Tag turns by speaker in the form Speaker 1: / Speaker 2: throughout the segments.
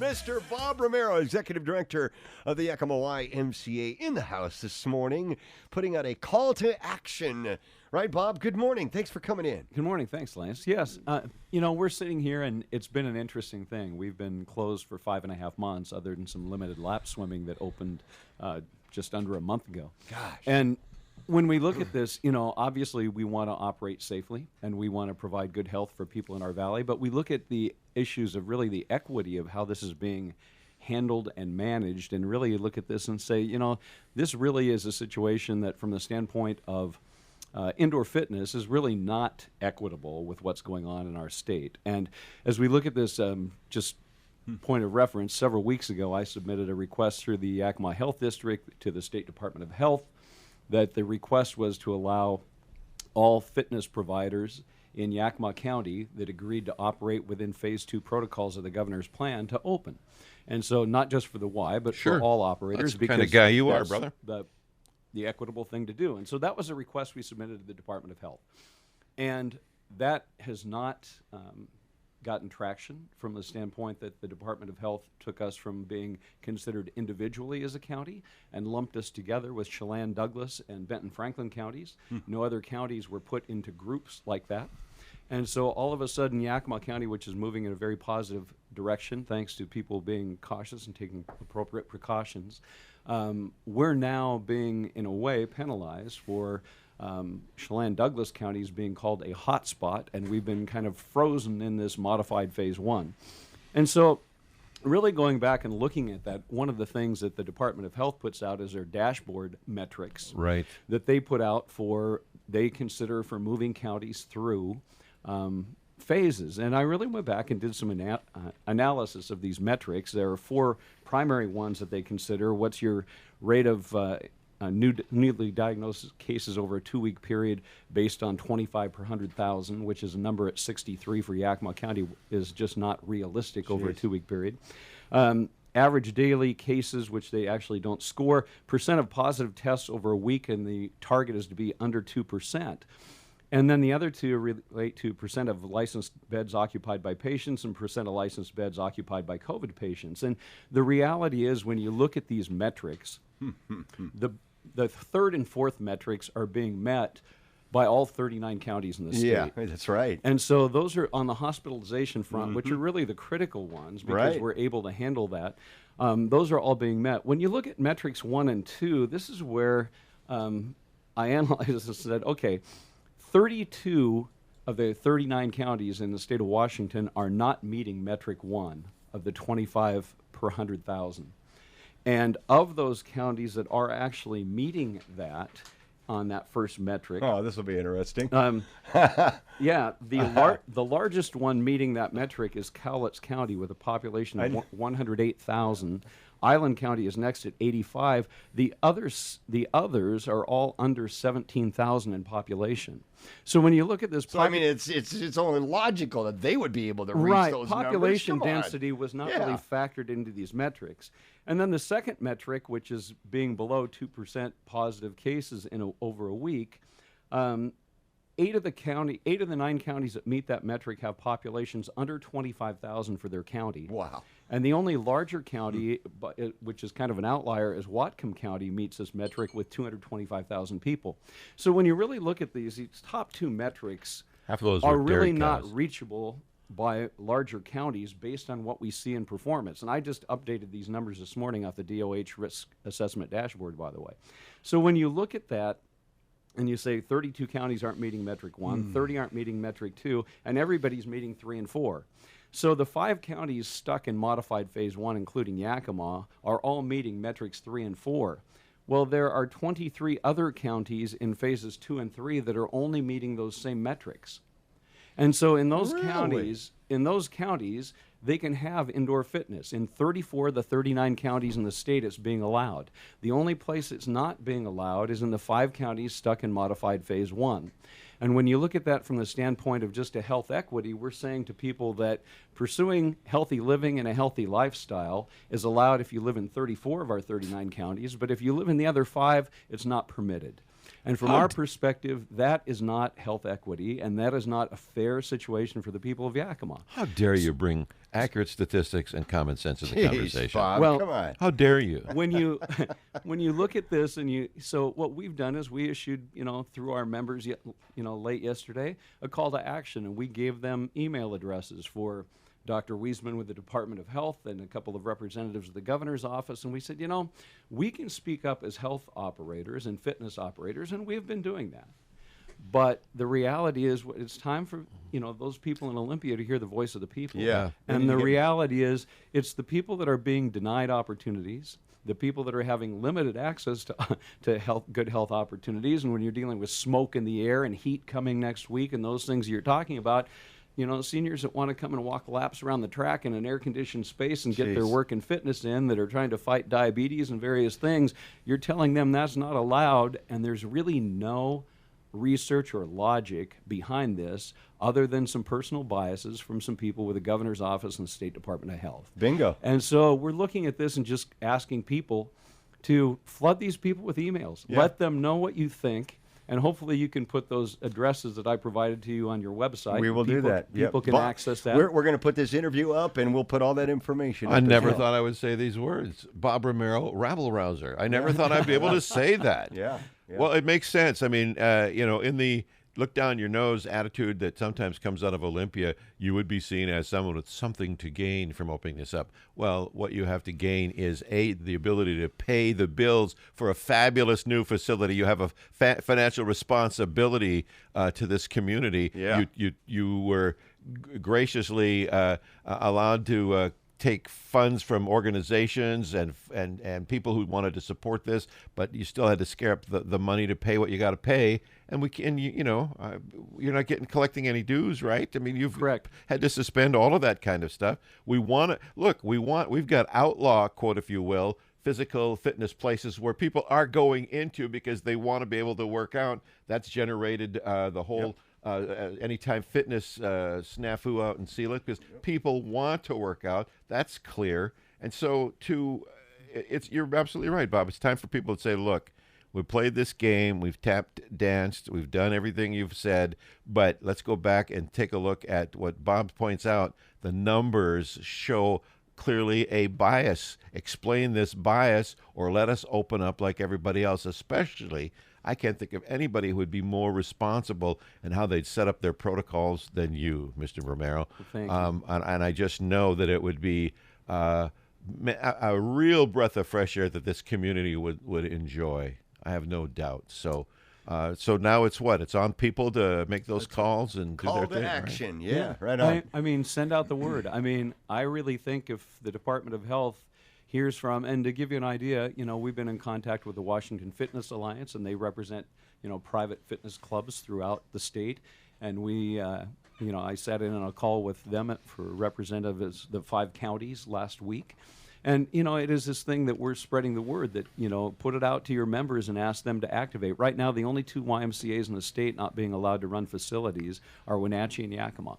Speaker 1: Mr. Bob Romero, Executive Director of the Yakima YMCA, in the house this morning, putting out a call to action. Right, Bob? Good morning. Thanks for coming in.
Speaker 2: Good morning. Thanks, Lance. Yes, we're sitting here, and it's been an interesting thing. We've been closed for 5.5 months, other than some limited lap swimming that opened just under a month ago.
Speaker 1: Gosh.
Speaker 2: And when we look at this, obviously we want to operate safely, and we want to provide good health for people in our valley, but we look at the issues of really the equity of how this is being handled and managed, and really look at this and say, this really is a situation that from the standpoint of indoor fitness is really not equitable with what's going on in our state. And as we look at this, just point of reference, several weeks ago I submitted a request through the Yakima Health District to the State Department of Health that the request was to allow all fitness providers in Yakima County that agreed to operate within Phase 2 protocols of the governor's plan to open. And so not just for the Y, but
Speaker 3: Sure.
Speaker 2: for all operators.
Speaker 3: That's the kind of guy you are, brother.
Speaker 2: The equitable thing to do. And so that was a request we submitted to the Department of Health. And that has not gotten traction from the standpoint that the Department of Health took us from being considered individually as a county and lumped us together with Chelan, Douglas, and Benton Franklin counties. No other counties were put into groups like that. And so all of a sudden, Yakima County, which is moving in a very positive direction, thanks to people being cautious and taking appropriate precautions, we're now being, in a way, penalized for Chelan Douglas County is being called a hot spot, and we've been kind of frozen in this modified Phase 1. And so really going back and looking at that, one of the things that the Department of Health puts out is their dashboard metrics
Speaker 3: Right.
Speaker 2: that they put out they consider for moving counties through phases. And I really went back and did some analysis of these metrics. There are 4 primary ones that they consider. What's your rate of newly diagnosed cases over a 2-week period based on 25 per 100,000, which is a number at 63 for Yakima County, is just not realistic over a 2-week period. Average daily cases, which they actually don't score, percent of positive tests over a week, and the target is to be under 2%. And then the other two relate to percent of licensed beds occupied by patients and percent of licensed beds occupied by COVID patients. And the reality is, when you look at these metrics, the third and fourth metrics are being met by all 39 counties in the state.
Speaker 1: Yeah, that's right.
Speaker 2: And so those are on the hospitalization front, which are really the critical ones because we're able to handle that. Those are all being met. When you look at metrics 1 and 2, this is where I analyzed this and said, okay, 32 of the 39 counties in the state of Washington are not meeting metric 1 of the 25 per 100,000. And of those counties that are actually meeting that on that first metric.
Speaker 1: Oh, this will be interesting.
Speaker 2: Yeah, the largest one meeting that metric is Cowlitz County with a population of 108,000. Island County is next at 85. The others are all under 17,000 in population. So when you look at this,
Speaker 1: it's only logical that they would be able to reach those
Speaker 2: population
Speaker 1: numbers.
Speaker 2: density was not really factored into these metrics. And then the second metric, which is being below 2% positive cases over a week, 8 of the 9 counties that meet that metric have populations under 25,000 for their county. Wow. And the only larger county, which is kind of an outlier, is Whatcom County meets this metric with 225,000 people. So when you really look at these top 2 metrics
Speaker 3: Half of those
Speaker 2: are
Speaker 3: are
Speaker 2: really
Speaker 3: dairy
Speaker 2: not
Speaker 3: cows.
Speaker 2: reachable by larger counties based on what we see in performance. And I just updated these numbers this morning off the DOH risk assessment dashboard, by the way. So when you look at that, and you say 32 counties aren't meeting metric 1, 30 aren't meeting metric 2, and everybody's meeting 3 and 4. So the 5 counties stuck in modified Phase 1, including Yakima, are all meeting metrics 3 and 4. Well, there are 23 other counties in Phases 2 and 3 that are only meeting those same metrics. And so in those counties, they can have indoor fitness. In 34 of the 39 counties in the state, it's being allowed. The only place it's not being allowed is in the 5 counties stuck in modified Phase 1. And when you look at that from the standpoint of just a health equity, we're saying to people that pursuing healthy living and a healthy lifestyle is allowed if you live in 34 of our 39 counties, but if you live in the other 5, it's not permitted. And from our perspective, that is not health equity, and that is not a fair situation for the people of Yakima.
Speaker 3: How dare you bring accurate statistics and common sense into the conversation?
Speaker 1: Bob,
Speaker 2: Well,
Speaker 1: come on.
Speaker 3: How dare you?
Speaker 2: When you when you look at this so what we've done is we issued, through our members, late yesterday, a call to action, and we gave them email addresses for Dr. Wiesman with the Department of Health and a couple of representatives of the governor's office, and we said, we can speak up as health operators and fitness operators, and we've been doing that. But the reality is, it's time for those people in Olympia to hear the voice of the people.
Speaker 1: Yeah.
Speaker 2: And the reality is, it's the people that are being denied opportunities, the people that are having limited access to good health opportunities. And when you're dealing with smoke in the air and heat coming next week and those things you're talking about, seniors that want to come and walk laps around the track in an air-conditioned space and get their work and fitness in, that are trying to fight diabetes and various things, you're telling them that's not allowed, and there's really no research or logic behind this other than some personal biases from some people with the governor's office and the State Department of Health.
Speaker 1: Bingo.
Speaker 2: And so we're looking at this and just asking people to flood these people with emails.
Speaker 1: Yeah.
Speaker 2: Let them know what you think, and hopefully you can put those addresses that I provided to you on your website.
Speaker 1: We will do that.
Speaker 2: People can access that.
Speaker 1: We're going to put this interview up, and we'll put all that information
Speaker 3: I
Speaker 1: up as
Speaker 3: never
Speaker 1: well.
Speaker 3: thought I would say these words. Bob Romero, rabble rouser. I never thought I'd be able to say that.
Speaker 1: Yeah.
Speaker 3: Well, it makes sense. I mean, in the look down your nose attitude that sometimes comes out of Olympia, you would be seen as someone with something to gain from opening this up. Well, what you have to gain is, the ability to pay the bills for a fabulous new facility. You have a financial responsibility to this community.
Speaker 1: Yeah.
Speaker 3: You were graciously allowed to take funds from organizations and people who wanted to support this, but you still had to scare up the money to pay what you got to pay. And you're not collecting any dues, right? I mean, you've
Speaker 2: Correct.
Speaker 3: had to suspend all of that kind of stuff. We've got outlaw, quote, if you will, physical fitness places where people are going into because they want to be able to work out. That's generated the whole Anytime Fitness snafu out in Sealick, because people want to work out. That's clear. And so you're absolutely right, Bob. It's time for people to say, look, we played this game, we've tapped, danced, we've done everything you've said, but let's go back and take a look at what Bob points out. The numbers show clearly a bias. Explain this bias, or let us open up like everybody else. Especially, I can't think of anybody who would be more responsible in how they'd set up their protocols than you, Mr. Romero.
Speaker 2: Thank you.
Speaker 3: And I just know that it would be a real breath of fresh air that this community would enjoy. I have no doubt. So now it's what? It's on people to make those calls and do
Speaker 1: Call
Speaker 3: their
Speaker 1: to
Speaker 3: thing.
Speaker 1: action.
Speaker 3: Right?
Speaker 1: Yeah, right on.
Speaker 2: I mean, send out the word. I mean, I really think if the Department of Health hears from, and to give you an idea, we've been in contact with the Washington Fitness Alliance, and they represent, private fitness clubs throughout the state. And we, I sat in on a call with them for representatives of the 5 counties last week. And, it is this thing that we're spreading the word that, put it out to your members and ask them to activate. Right now, the only 2 YMCAs in the state not being allowed to run facilities are Wenatchee and Yakima.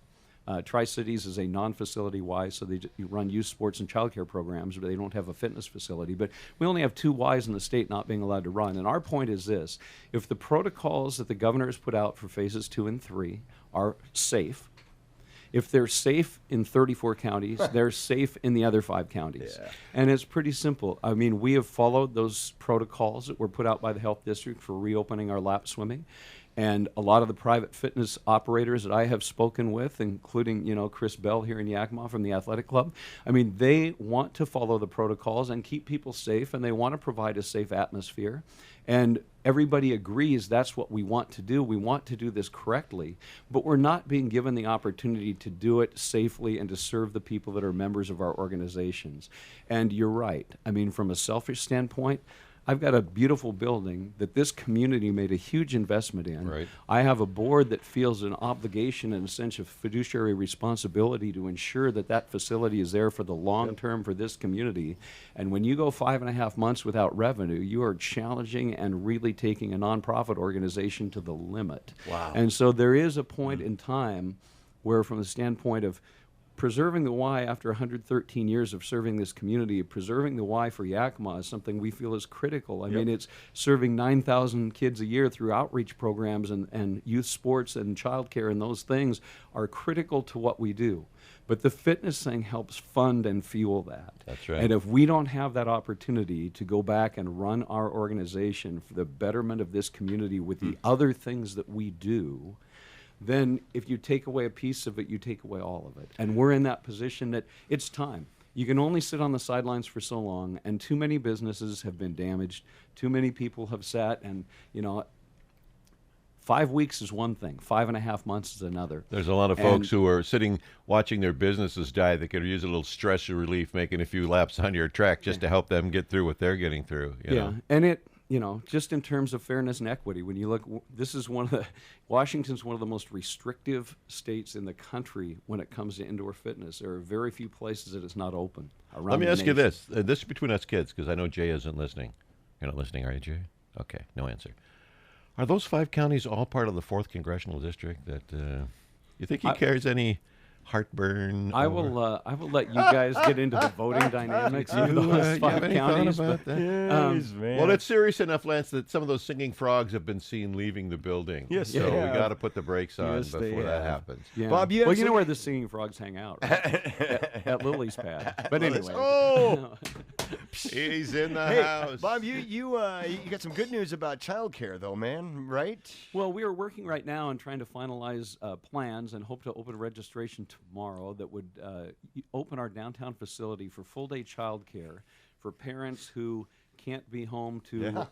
Speaker 2: Tri-Cities is a non-facility Y, so they run youth sports and childcare programs, but they don't have a fitness facility. But we only have 2 Ys in the state not being allowed to run. And our point is this: if the protocols that the governor has put out for phases 2 and 3 are safe, if they're safe in 34 counties, they're safe in the other 5 counties. Yeah. And it's pretty simple. I mean, we have followed those protocols that were put out by the health district for reopening our lap swimming. And a lot of the private fitness operators that I have spoken with, including, Chris Bell here in Yakima from the athletic club, I mean, they want to follow the protocols and keep people safe, and they want to provide a safe atmosphere. And everybody agrees that's what we want to do. We want to do this correctly, but we're not being given the opportunity to do it safely and to serve the people that are members of our organizations. And you're right. I mean, from a selfish standpoint, I've got a beautiful building that this community made a huge investment in.
Speaker 3: Right.
Speaker 2: I have a board that feels an obligation and a sense of fiduciary responsibility to ensure that that facility is there for the long term for this community. And when you go 5.5 months without revenue, you are challenging and really taking a nonprofit organization to the limit.
Speaker 1: Wow.
Speaker 2: And so there is a point in time where, from the standpoint of preserving the Y after 113 years of serving this community, preserving the Y for Yakima is something we feel is critical. I mean, it's serving 9,000 kids a year through outreach programs and youth sports and childcare, and those things are critical to what we do. But the fitness thing helps fund and fuel that.
Speaker 3: That's right.
Speaker 2: And if we don't have that opportunity to go back and run our organization for the betterment of this community with the other things that we do, then if you take away a piece of it, you take away all of it. And we're in that position that it's time. You can only sit on the sidelines for so long, and too many businesses have been damaged. Too many people have sat, and, 5 weeks is one thing. 5.5 months is another.
Speaker 3: There's a lot of folks who are sitting watching their businesses die that could use a little stress relief, making a few laps on your track just to help them get through what they're getting through. You know?
Speaker 2: And it, just in terms of fairness and equity, when you look, Washington's one of the most restrictive states in the country when it comes to indoor fitness. There are very few places that it's not open around
Speaker 3: Let me
Speaker 2: the
Speaker 3: ask you
Speaker 2: nation.
Speaker 3: this. This is between us kids, because I know Jay isn't listening. You're not listening, are you, Jay? Okay, no answer. Are those 5 counties all part of the 4th Congressional District? That you think he carries any heartburn?
Speaker 2: I will let you guys get into the voting dynamics of those 5 counties. But,
Speaker 3: well, it's serious enough, Lance, that some of those singing frogs have been seen leaving the building.
Speaker 1: Yes,
Speaker 3: so
Speaker 1: they
Speaker 3: we
Speaker 1: have.
Speaker 3: got to put the brakes on
Speaker 1: Yes, they
Speaker 3: before that
Speaker 1: have.
Speaker 3: happens.
Speaker 2: yeah.
Speaker 1: Bob, you have
Speaker 2: well, you know
Speaker 1: some-
Speaker 2: where the singing frogs hang out, right? at Lily's pad. But anyway.
Speaker 1: Oh!
Speaker 3: He's in the
Speaker 1: Hey,
Speaker 3: house.
Speaker 1: Bob, you got some good news about childcare, though, man, right?
Speaker 2: Well, we are working right now on trying to finalize plans and hope to open registration tomorrow that would open our downtown facility for full-day childcare for parents who can't be home to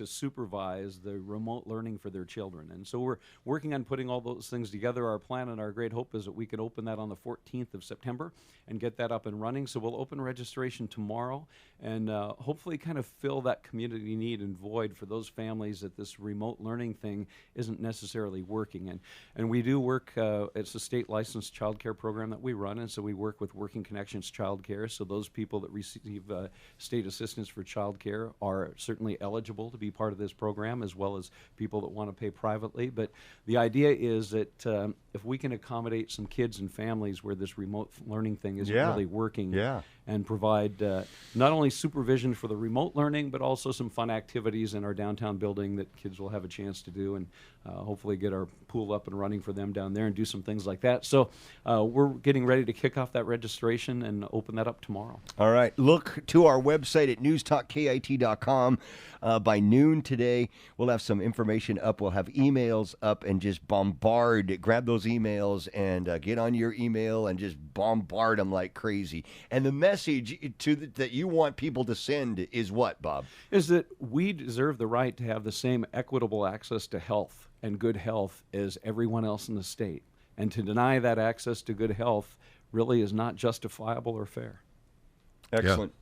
Speaker 2: supervise the remote learning for their children. And so we're working on putting all those things together. Our plan and our great hope is that we can open that on the 14th of September and get that up and running. So we'll open registration tomorrow and hopefully kind of fill that community need and void for those families that this remote learning thing isn't necessarily working. And we do work, it's a state licensed child care program that we run, and so we work with Working Connections Child Care. So those people that receive state assistance for child care are certainly eligible to be part of this program, as well as people that want to pay privately. But the idea is that if we can accommodate some kids and families where this remote learning thing isn't really working, and provide not only supervision for the remote learning, but also some fun activities in our downtown building that kids will have a chance to do, and hopefully get our pool up and running for them down there and do some things like that. So we're getting ready to kick off that registration and open that up tomorrow.
Speaker 1: All right. Look to our website at newstalkkit.com. By noon today, we'll have some information up. We'll have emails up, and just grab those emails and get on your email and just bombard them like crazy. And the message that you want people to send is what, Bob?
Speaker 2: Is that we deserve the right to have the same equitable access to health and good health as everyone else in the state. And to deny that access to good health really is not justifiable or fair.
Speaker 1: Excellent.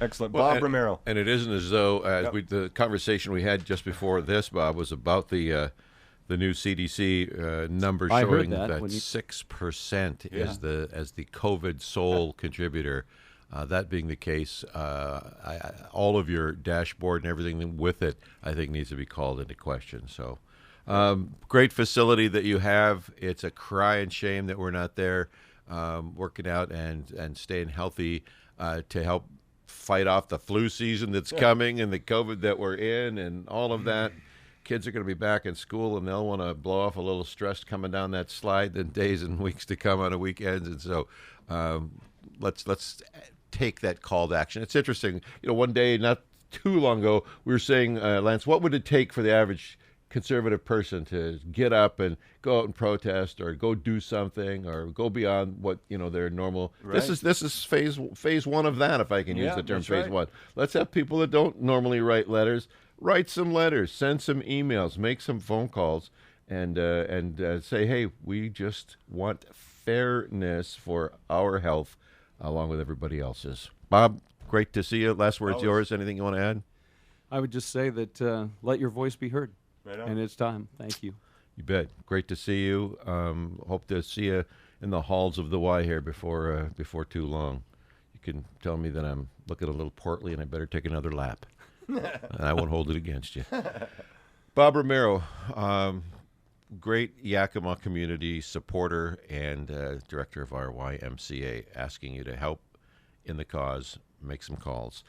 Speaker 1: Excellent.
Speaker 3: Well,
Speaker 1: Bob Romero.
Speaker 3: And it isn't as though the conversation we had just before this, Bob, was about the new CDC number
Speaker 2: I heard
Speaker 3: showing
Speaker 2: that
Speaker 3: that
Speaker 2: when you-
Speaker 3: 6% is the COVID sole contributor. That being the case, all of your dashboard and everything with it, I think, needs to be called into question. So, great facility that you have. It's a cry and shame that we're not there working out and staying healthy to help fight off the flu season that's coming and the COVID that we're in and all of that. Kids are going to be back in school, and they'll want to blow off a little stress coming down that slide in days and weeks to come on the weekends. And so let's take that call to action. It's interesting. One day, not too long ago, we were saying, Lance, what would it take for the average conservative person to get up and go out and protest or go do something or go beyond what their normal This is phase one of that, if I can use the term
Speaker 1: that's
Speaker 3: phase
Speaker 1: right.
Speaker 3: one. Let's have people that don't normally write letters write some letters, send some emails, make some phone calls, and say, hey, we just want fairness for our health along with everybody else's. Bob, great to see you. Last word's yours. Anything you want to add?
Speaker 2: I would just say that let your voice be heard.
Speaker 1: Right on.
Speaker 2: And it's time. Thank you.
Speaker 3: You bet. Great to see you. Hope to see you in the halls of the Y here before too long. You can tell me that I'm looking a little portly and I better take another lap. And I won't hold it against you. Bob Romero, great Yakima community supporter and director of our YMCA, asking you to help in the cause, make some calls.